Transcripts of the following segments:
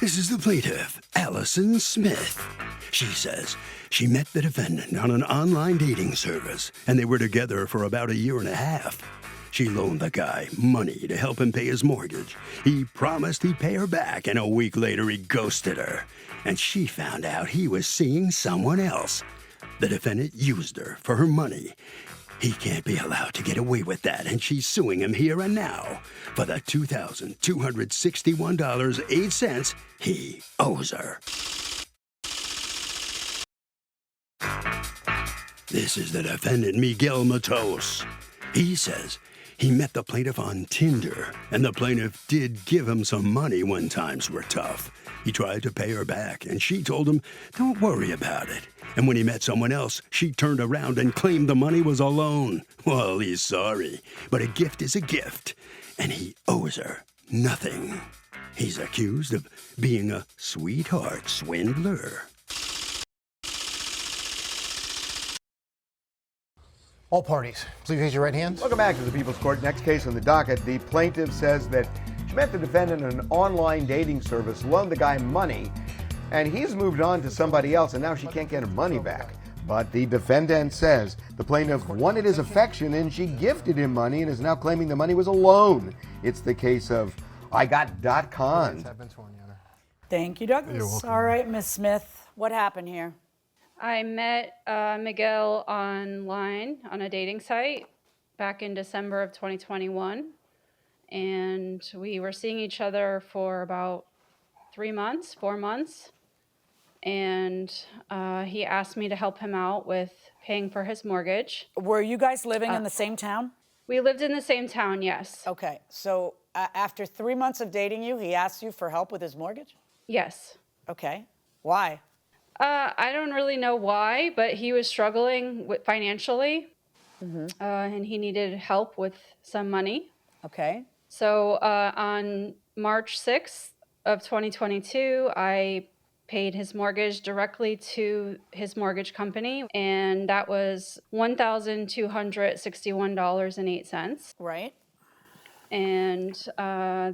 This is the plaintiff, Allison Smith. She says she met the defendant on an online dating service, and they were together for about 1.5 years. She loaned the guy money to help him pay his mortgage. He promised he'd pay her back, and a week later he ghosted her. And she found out he was seeing someone else. The defendant used her for her money. He can't be allowed to get away with that, and she's suing him here and now for the $2,261.08 he owes her. This is the defendant, Miguel Matos. He says he met the plaintiff on Tinder, and the plaintiff did give him some money when times were tough. He tried to pay her back, and she told him, "Don't worry about it." And when he met someone else, she turned around and claimed the money was a loan. Well, he's sorry, but a gift is a gift, and he owes her nothing. He's accused of being a sweetheart swindler. All parties, please raise your right hands. Welcome back to the People's Court. Next case on the docket. The plaintiff says that she met the defendant in an online dating service, loaned the guy money, and he's moved on to somebody else, and now she can't get her money back. But the defendant says the plaintiff wanted his affection, and she gifted him money and is now claiming the money was a loan. It's the case of I-got.con. Thank you, Douglas. All right, Ms. Smith, what happened here? I met Miguel online on a dating site back in December of 2021, and we were seeing each other for about 4 months, and he asked me to help him out with paying for his mortgage. Were you guys living in the same town? We lived in the same town, yes. Okay, so after 3 months of dating you, he asked you for help with his mortgage? Yes. Okay, why? I don't really know why, but he was struggling financially, and he needed help with some money. Okay. So on March 6th of 2022, I paid his mortgage directly to his mortgage company, and that was $1,261.08. Right. And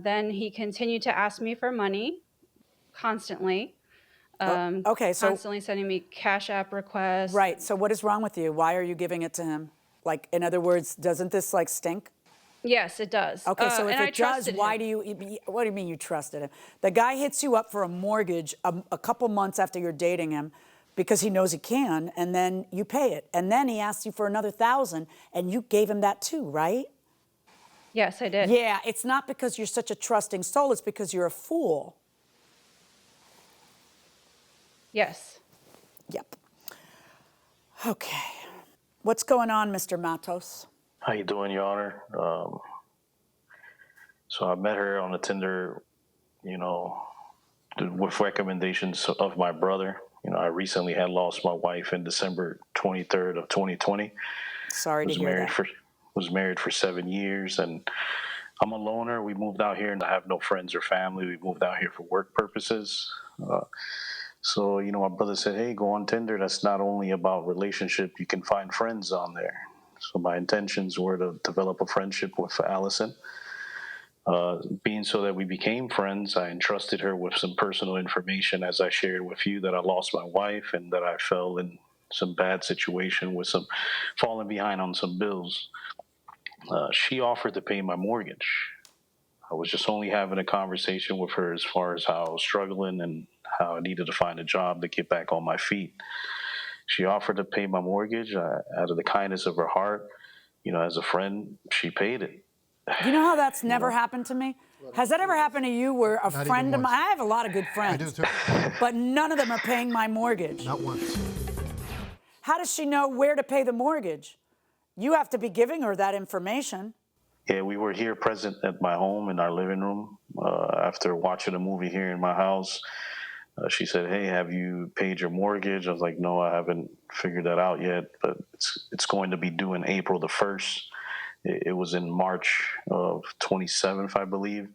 then he continued to ask me for money constantly. Okay, so Constantly sending me Cash App requests. right. So what is wrong with you? Why are you giving it to him? Like, in other words, doesn't this like stink? Yes, it does. Okay, so if and I it does, trusted why him. do you? What do you mean you trusted him? The guy hits you up for a mortgage a couple months after you're dating him, because he knows he can, and then you pay it, and then he asks you for another $1,000, and you gave him that too, right? Yes, I did. Yeah, it's not because you're such a trusting soul. It's because you're a fool. Yes. Yep. Okay. What's going on, Mr. Matos? How you doing, Your Honor? So I met her on the Tinder, with recommendations of my brother. I recently had lost my wife in December 23rd of 2020. Sorry to hear that. Was married for 7 years, and I'm a loner. We moved out here, and I have no friends or family. We moved out here for work purposes. So, my brother said, hey, go on Tinder. That's not only about relationship. You can find friends on there. So my intentions were to develop a friendship with Allison. Being so that we became friends, I entrusted her with some personal information, as I shared with you, that I lost my wife and that I fell in some bad situation with some falling behind on some bills. She offered to pay my mortgage. I was just only having a conversation with her as far as how I was struggling and how I needed to find a job to get back on my feet. She offered to pay my mortgage out of the kindness of her heart. As a friend, she paid it. You know how that's never happened to me? Has that ever happened to you where a Not friend even of mine, once. I have a lot of good friends, I do too. but none of them are paying my mortgage. Not once. How does she know where to pay the mortgage? You have to be giving her that information. Yeah, we were here present at my home in our living room after watching a movie here in my house. She said, hey, have you paid your mortgage? I was like, no, I haven't figured that out yet, but it's going to be due in April the 1st. It was in March of 27th, I believe.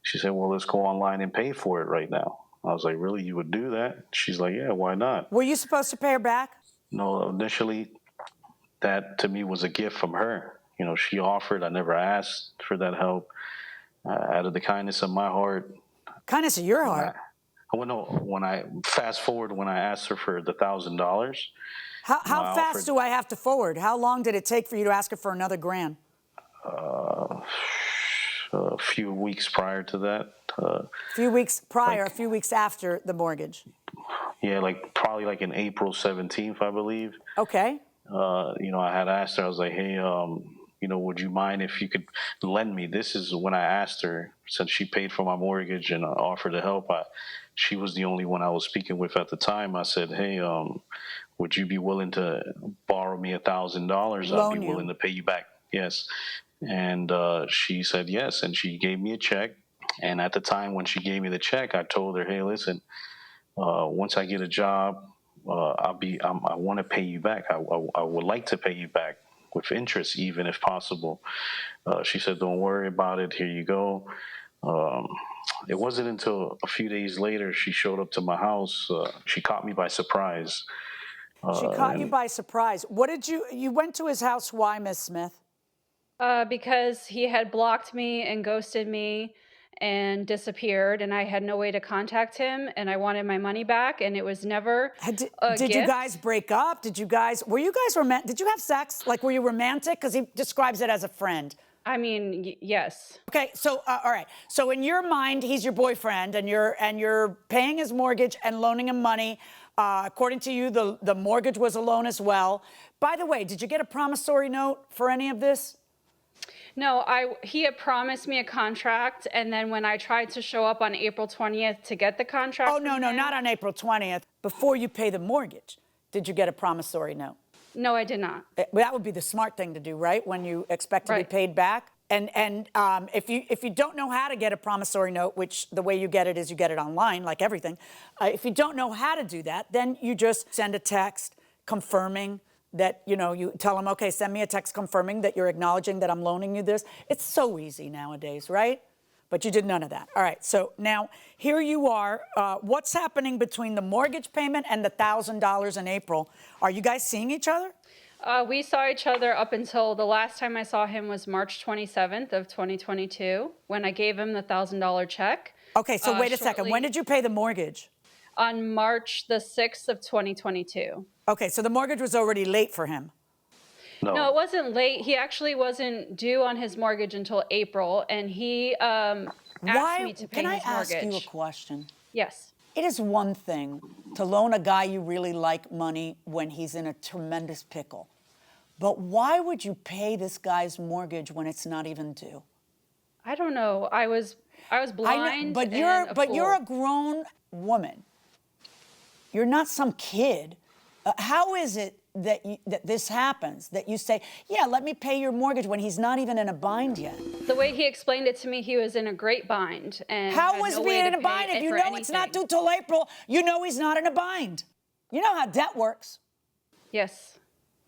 She said, well, let's go online and pay for it right now. I was like, really, you would do that? She's like, yeah, why not? Were you supposed to pay her back? No, initially, that to me was a gift from her. She offered. I never asked for that help. Out of the kindness of my heart. Kindness of your heart. when I fast forward, when I asked her for the $1,000, How I fast offered do I have to forward? How long did it take for you to ask her for another grand? a few weeks prior to that. A few weeks prior, a few weeks after the mortgage. Yeah, probably in April 17th, I believe. Okay. I had asked her, I was like, hey, would you mind if you could lend me? This is when I asked her, since she paid for my mortgage and offered to help. She was the only one I was speaking with at the time. I said, hey, would you be willing to borrow me $1,000? I'd be willing to pay you back. Yes. And she said yes, and she gave me a check. And at the time when she gave me the check, I told her, hey, listen, once I get a job, I want to pay you back. I would like to pay you back with interest, even if possible. She said, don't worry about it. Here you go. It wasn't until a few days later she showed up to my house. She caught me by surprise. She caught you by surprise. What did you went to his house? Why, Miss Smith? Because he had blocked me and ghosted me and disappeared, and I had no way to contact him, and I wanted my money back, and it was never a Did gift. you guys break up? Were you guys romantic? Did you have sex? Were you romantic? Because he describes it as a friend. I mean, yes. Okay, so all right. So in your mind, he's your boyfriend, and you're paying his mortgage and loaning him money. According to you, the mortgage was a loan as well. By the way, did you get a promissory note for any of this? No, he had promised me a contract, and then when I tried to show up on April 20th to get the contract. Oh, no, not on April 20th. Before you pay the mortgage, did you get a promissory note? No, I did not. That would be the smart thing to do, right? When you expect to be paid back. And if you don't know how to get a promissory note, which the way you get it is you get it online, like everything. If you don't know how to do that, then you just send a text confirming that, you tell them, okay, send me a text confirming that you're acknowledging that I'm loaning you this. It's so easy nowadays, right? But you did none of that. All right, so now here you are. What's happening between the mortgage payment and the $1,000 in April? Are you guys seeing each other? We saw each other up until the last time I saw him was March 27th of 2022, when I gave him the $1,000 check. Okay, so wait a second. When did you pay the mortgage? On March the 6th of 2022. Okay, so the mortgage was already late for him. No, it wasn't late. He actually wasn't due on his mortgage until April, and he asked me to pay his mortgage. Can I ask you a question? Yes. It is one thing to loan a guy you really like money when he's in a tremendous pickle. But why would you pay this guy's mortgage when it's not even due? I don't know. I was blind. But you're a grown woman. You're not some kid. How is it that this happens, that you say, yeah, let me pay your mortgage when he's not even in a bind yet? The way he explained it to me, he was in a great bind. And how was he in a bind? If you know it's not due till April, you know he's not in a bind. You know how debt works. Yes.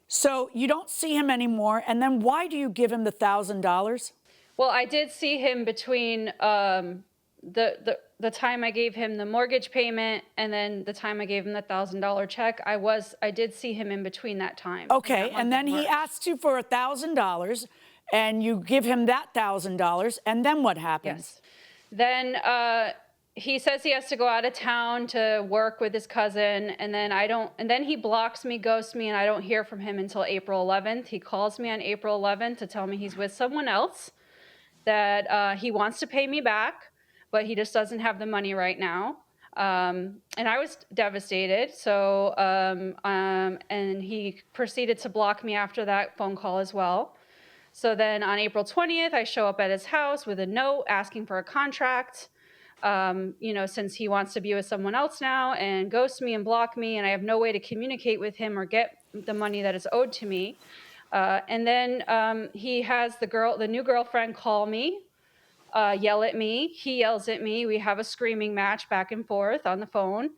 So you don't see him anymore, and then why do you give him the $1,000? Well, I did see him between the time I gave him the mortgage payment and then the time I gave him the $1,000 check. I did see him in between that time. Okay, and then he asks you for $1,000, and you give him that $1,000, and then what happens? Yes. Then he says he has to go out of town to work with his cousin, and then he blocks me, ghosts me, and I don't hear from him until April 11th. He calls me on April 11th to tell me he's with someone else, that he wants to pay me back, but he just doesn't have the money right now. And I was devastated. So, and he proceeded to block me after that phone call as well. So then on April 20th, I show up at his house with a note asking for a contract, since he wants to be with someone else now, and ghost me and block me, and I have no way to communicate with him or get the money that is owed to me. And then he has the new girlfriend call me, yell at me. He yells at me. We have a screaming match back and forth on the phone.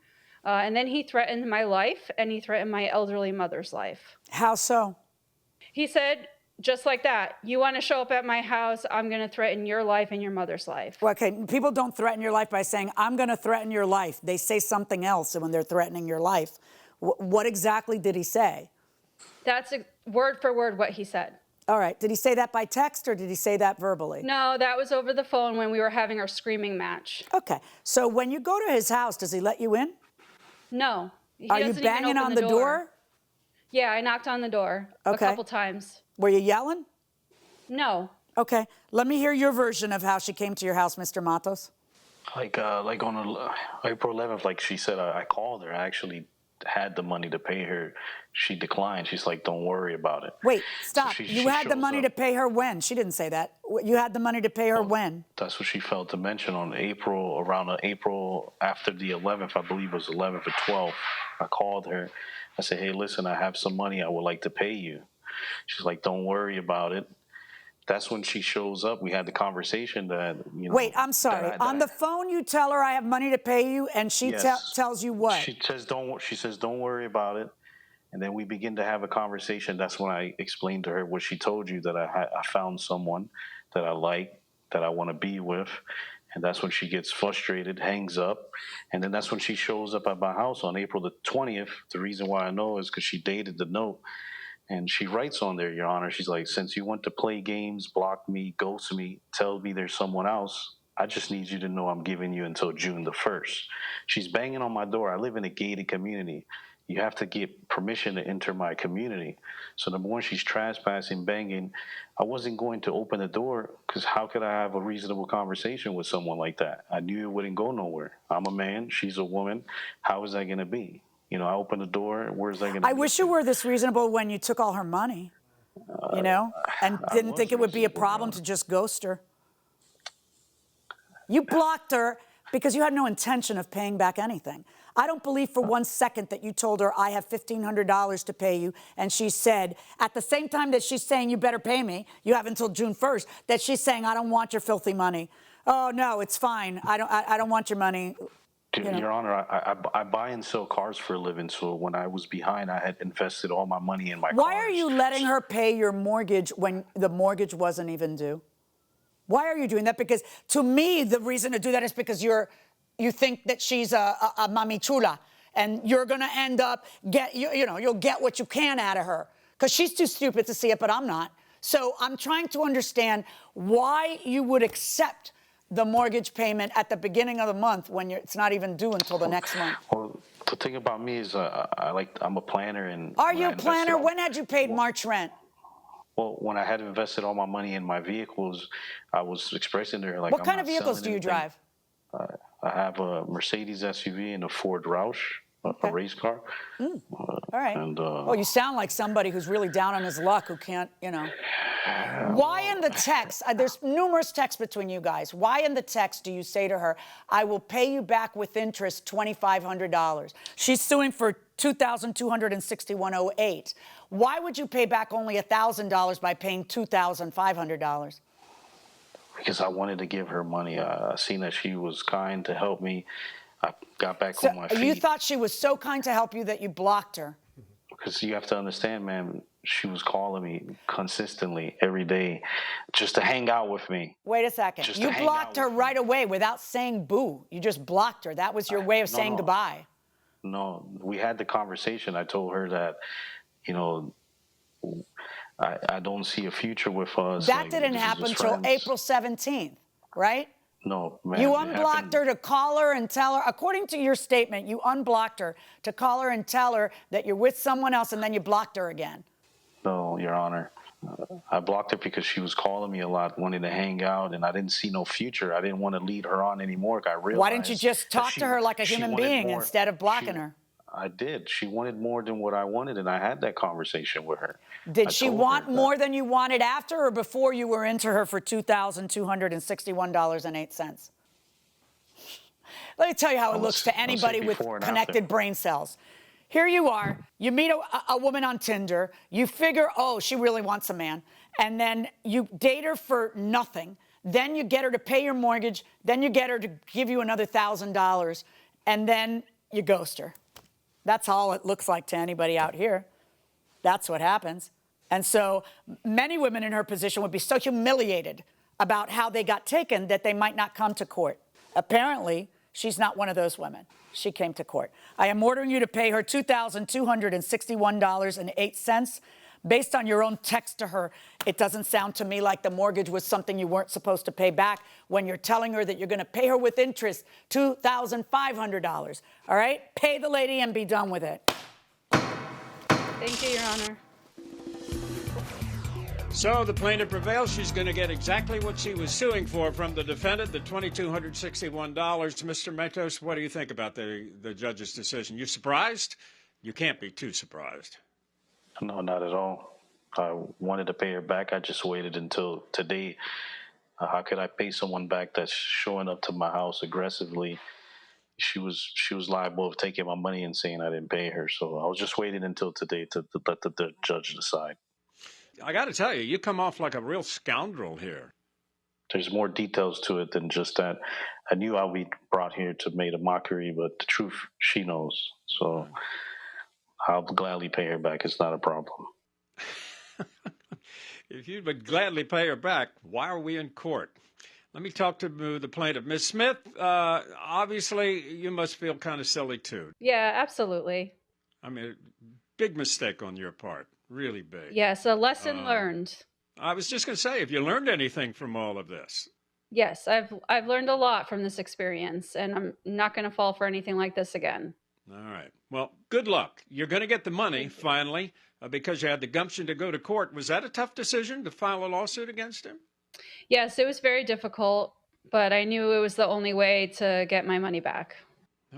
And then he threatened my life, and he threatened my elderly mother's life. How so? He said, just like that, you want to show up at my house, I'm going to threaten your life and your mother's life. Well, okay, people don't threaten your life by saying, I'm going to threaten your life. They say something else when they're threatening your life. What exactly did he say? That's word for word what he said. All right. Did he say that by text or did he say that verbally? No, that was over the phone when we were having our screaming match. Okay. So when you go to his house, does he let you in? No. He Are you doesn't even banging open on the door? Yeah, I knocked on the door a Okay. couple times. Were you yelling? No. Okay. Let me hear your version of how she came to your house, Mr. Matos. Like on April 11th, like she said, I called her. I actually had the money to pay her. She declined. She's like, "Don't worry about it." Wait, stop. So You she had the shows money up. to pay her when? She didn't say that. You had the money to pay her when? That's what she failed to mention on around April after the 11th, I believe it was 11th or 12th. I called her. I said, "Hey, listen, I have some money I would like to pay you." She's like, "Don't worry about it." That's when she shows up. We had the conversation that, Wait, I'm sorry. On the phone, you tell her I have money to pay you, and she Yes. tells you what? She says, "Don't worry about it." And then we begin to have a conversation. That's when I explained to her what she told you, that I found someone that I like, that I want to be with. And that's when she gets frustrated, hangs up. And then that's when she shows up at my house on April the 20th. The reason why I know is because she dated the note. And she writes on there, Your Honor, she's like, "Since you want to play games, block me, ghost me, tell me there's someone else, I just need you to know I'm giving you until June the 1st. She's banging on my door. I live in a gated community. You have to get permission to enter my community. So number one, she's trespassing, banging. I wasn't going to open the door because how could I have a reasonable conversation with someone like that? I knew it wouldn't go nowhere. I'm a man. She's a woman. How is that going to be? I open the door. Where's that going to be? I wish you were this reasonable when you took all her money, and didn't think it would be a problem to just ghost her. You blocked her because you had no intention of paying back anything. I don't believe for 1 second that you told her, "I have $1,500 to pay you," and she said, at the same time that she's saying, "You better pay me, you have until June 1st, that she's saying, "I don't want your filthy money." "Oh, no, it's fine. I don't want your money." Your Honor, I buy and sell cars for a living, so when I was behind, I had invested all my money in my cars. Why are you letting her pay your mortgage when the mortgage wasn't even due? Why are you doing that? Because to me, the reason to do that is because you think that she's a mami chula, and you're going to end up you'll get what you can out of her because she's too stupid to see it, but I'm not. So I'm trying to understand why you would accept the mortgage payment at the beginning of the month when it's not even due until the next month. Well, the thing about me is I'm a planner. And Are you a planner? When had you paid March rent? Well, when I had invested all my money in my vehicles, I was expressing to her, like, What I'm kind not of vehicles selling do you anything. drive? I have a Mercedes SUV and a Ford Roush, a race car. All right. And, well, you sound like somebody who's really down on his luck, who can't, Why in the text, there's numerous texts between you guys. Why in the text do you say to her, "I will pay you back with interest $2,500? She's suing for $2,261.08. Why would you pay back only $1,000 by paying $2,500? Because I wanted to give her money. I seen that she was kind to help me. I got back So on my feet. you thought she was so kind to help you that you blocked her? Because you have to understand, man, she was calling me consistently every day just to hang out with me. Wait a second. Just You to hang blocked out her with right away without saying boo. You just blocked her. That was your way of saying goodbye. No, we had the conversation. I told her that, I don't see a future with us. That Like, didn't this is happen just until friends. April 17th, right? No, man. You it unblocked happened- her to call her and tell her, according to your statement, you unblocked her to call her and tell her that you're with someone else, and then you blocked her again. No, Your Honor. I blocked her because she was calling me a lot, wanting to hang out, and I didn't see no future. I didn't want to lead her on anymore. I realized. Why didn't you just that talk to her like a she human wanted being more. instead of blocking her? I did. She wanted more than what I wanted, and I had that conversation with her. Did I she told want her that. more than you wanted after or before you were into her for $2,261.08? Let me tell you how it looks to anybody with before and connected after. brain cells. Here you are, you meet a woman on Tinder, you figure, oh, she really wants a man, and then you date her for nothing, then you get her to pay your mortgage, then you get her to give you another $1,000, and then you ghost her. That's all it looks like to anybody out here. That's what happens. And so many women in her position would be so humiliated about how they got taken that they might not come to court. Apparently, she's not one of those women. She came to court. I am ordering you to pay her $2,261.08, Based on your own text to her, it doesn't sound to me like the mortgage was something you weren't supposed to pay back when you're telling her that you're going to pay her with interest $2,500. All right? Pay the lady and be done with it. Thank you, Your Honor. So the plaintiff prevails. She's going to get exactly what she was suing for from the defendant, the $2,261. Mr. Matos, what do you think about the judge's decision? You surprised? You can't be too surprised. No, not at all. I wanted to pay her back. I just waited until today. How could I pay someone back that's showing up to my house aggressively? She was liable of taking my money and saying I didn't pay her. So I was just waiting until today to let the judge decide. I got to tell you, you come off like a real scoundrel here. There's more details to it than just that. I knew I'd be brought here to make a mockery, but the truth, she knows. So I'll gladly pay her back. It's not a problem. If you would gladly pay her back, why are we in court? Let me talk to the plaintiff. Ms. Smith, obviously you must feel kind of silly too. Yeah, absolutely. I mean, big mistake on your part. Really big. Yes, a lesson learned. I was just going to say, have you learned anything from all of this? Yes, I've learned a lot from this experience, and I'm not going to fall for anything like this again. All right. Well, good luck. You're going to get the money, finally, because you had the gumption to go to court. Was that a tough decision to file a lawsuit against him? Yes, it was very difficult, but I knew it was the only way to get my money back.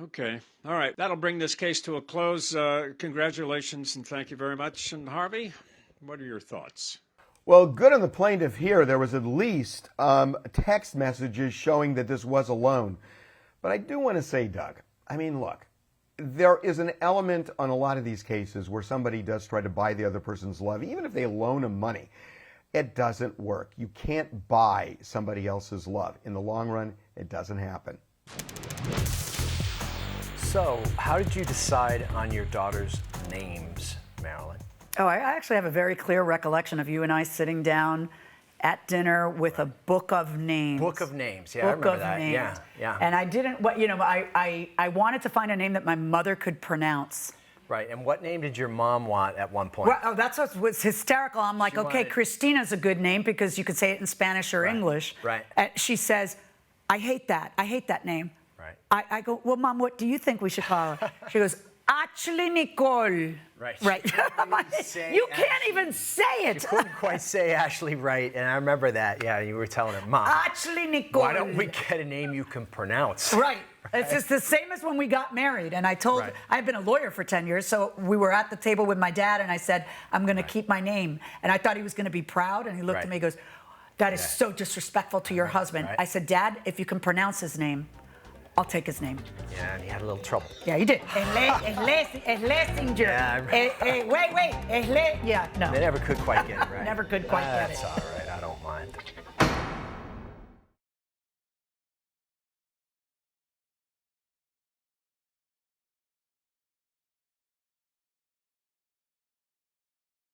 Okay. All right. That'll bring this case to a close. Congratulations and thank you very much. And Harvey, what are your thoughts? Well, good on the plaintiff here. There was at least text messages showing that this was a loan. But I do want to say, Doug, I mean, look, there is an element on a lot of these cases where somebody does try to buy the other person's love, even if they loan them money. It doesn't work. You can't buy somebody else's love. In the long run, it doesn't happen. So, how did you decide on your daughter's names, Marilyn? Oh, I actually have a very clear recollection of you and I sitting down at dinner with a book of names. Book of names, yeah, I remember that. Names. Yeah, yeah. And I didn't, I wanted to find a name that my mother could pronounce. Right, and what name did your mom want at one point? Well, oh, that's what was hysterical. I'm like, okay, Christina's a good name because you could say it in Spanish or English. Right. And she says, I hate that name. Right. I go, well, Mom, what do you think we should call her? She goes, Ashley Nicole. Right. Right. You can't even say it. You couldn't quite say Ashley right, and I remember that. Yeah, you were telling her, Mom, Ashley Nicole. why don't we get a name you can pronounce? Right. It's just the same as when we got married. And I told, I've been a lawyer for 10 years, so we were at the table with my dad, and I said, I'm going to keep my name. And I thought he was going to be proud, and he looked at me and goes, that is so disrespectful to your husband. I said, Dad, if you can pronounce his name, I'll take his name. Yeah, and he had a little trouble. Yeah, he did. Schlesinger. Yeah, Wait. Yeah, no. They never could quite get it right. Never could quite get it. That's all right. I don't mind.